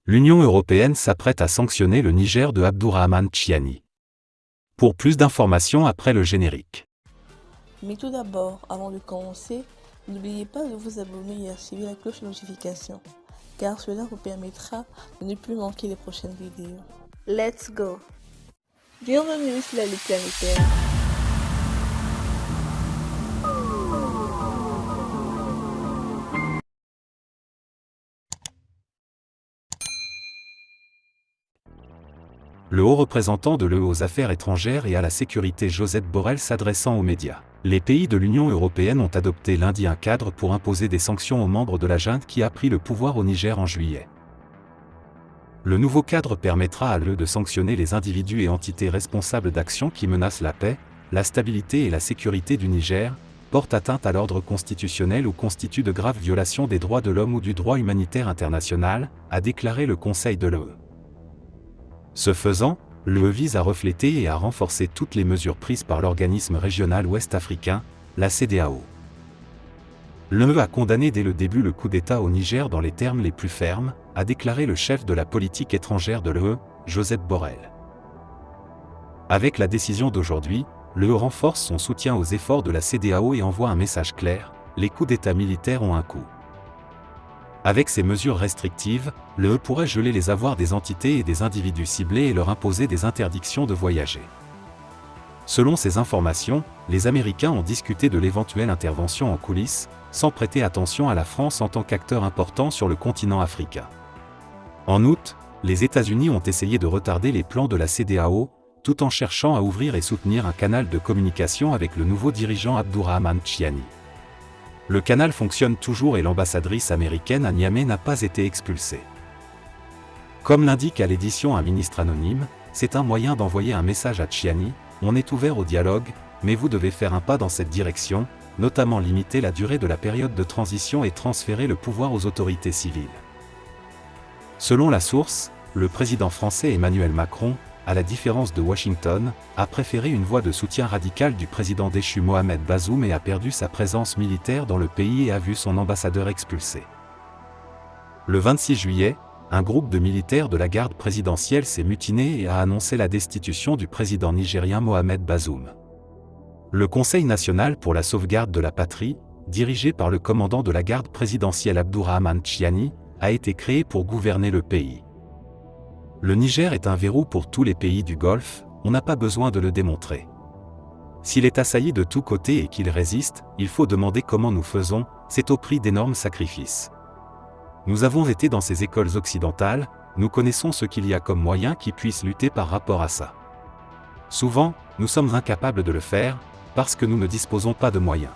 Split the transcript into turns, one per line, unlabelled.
L'Union européenne s'apprête à sanctionner le Niger de Abdourahmane Tchiani. Pour plus d'informations après le générique.
Mais tout d'abord, avant de commencer, n'oubliez pas de vous abonner et activer la cloche de notification, car cela vous permettra de ne plus manquer les prochaines vidéos. Let's go! Bienvenue sur la Ligue planétaire.
Le haut représentant de l'UE aux affaires étrangères et à la sécurité Josep Borrell s'adressant aux médias. Les pays de l'Union européenne ont adopté lundi un cadre pour imposer des sanctions aux membres de la junte qui a pris le pouvoir au Niger en juillet. Le nouveau cadre permettra à l'UE de sanctionner les individus et entités responsables d'actions qui menacent la paix, la stabilité et la sécurité du Niger, portent atteinte à l'ordre constitutionnel ou constituent de graves violations des droits de l'homme ou du droit humanitaire international, a déclaré le Conseil de l'UE. Ce faisant, l'UE vise à refléter et à renforcer toutes les mesures prises par l'organisme régional ouest-africain, la CEDEAO. L'UE a condamné dès le début le coup d'État au Niger dans les termes les plus fermes, a déclaré le chef de la politique étrangère de l'UE, Josep Borrell. Avec la décision d'aujourd'hui, l'UE renforce son soutien aux efforts de la CEDEAO et envoie un message clair: les coups d'État militaires ont un coût. Avec ces mesures restrictives, l'UE pourrait geler les avoirs des entités et des individus ciblés et leur imposer des interdictions de voyager. Selon ces informations, les Américains ont discuté de l'éventuelle intervention en coulisses, sans prêter attention à la France en tant qu'acteur important sur le continent africain. En août, les États-Unis ont essayé de retarder les plans de la CEDEAO, tout en cherchant à ouvrir et soutenir un canal de communication avec le nouveau dirigeant Abdourahmane Tchiani. Le canal fonctionne toujours et l'ambassadrice américaine à Niamey n'a pas été expulsée. Comme l'indique à l'édition un ministre anonyme, c'est un moyen d'envoyer un message à Tchiani: on est ouvert au dialogue, mais vous devez faire un pas dans cette direction, notamment limiter la durée de la période de transition et transférer le pouvoir aux autorités civiles. Selon la source, le président français Emmanuel Macron, à la différence de Washington, a préféré une voie de soutien radical du président déchu Mohamed Bazoum et a perdu sa présence militaire dans le pays et a vu son ambassadeur expulsé. Le 26 juillet, un groupe de militaires de la garde présidentielle s'est mutiné et a annoncé la destitution du président nigérien Mohamed Bazoum. Le Conseil national pour la sauvegarde de la patrie, dirigé par le commandant de la garde présidentielle Abdourahmane Tchiani, a été créé pour gouverner le pays. Le Niger est un verrou pour tous les pays du Golfe, on n'a pas besoin de le démontrer. S'il est assailli de tous côtés et qu'il résiste, il faut demander comment nous faisons, c'est au prix d'énormes sacrifices. Nous avons été dans ces écoles occidentales, nous connaissons ce qu'il y a comme moyen qui puisse lutter par rapport à ça. Souvent, nous sommes incapables de le faire, parce que nous ne disposons pas de moyens.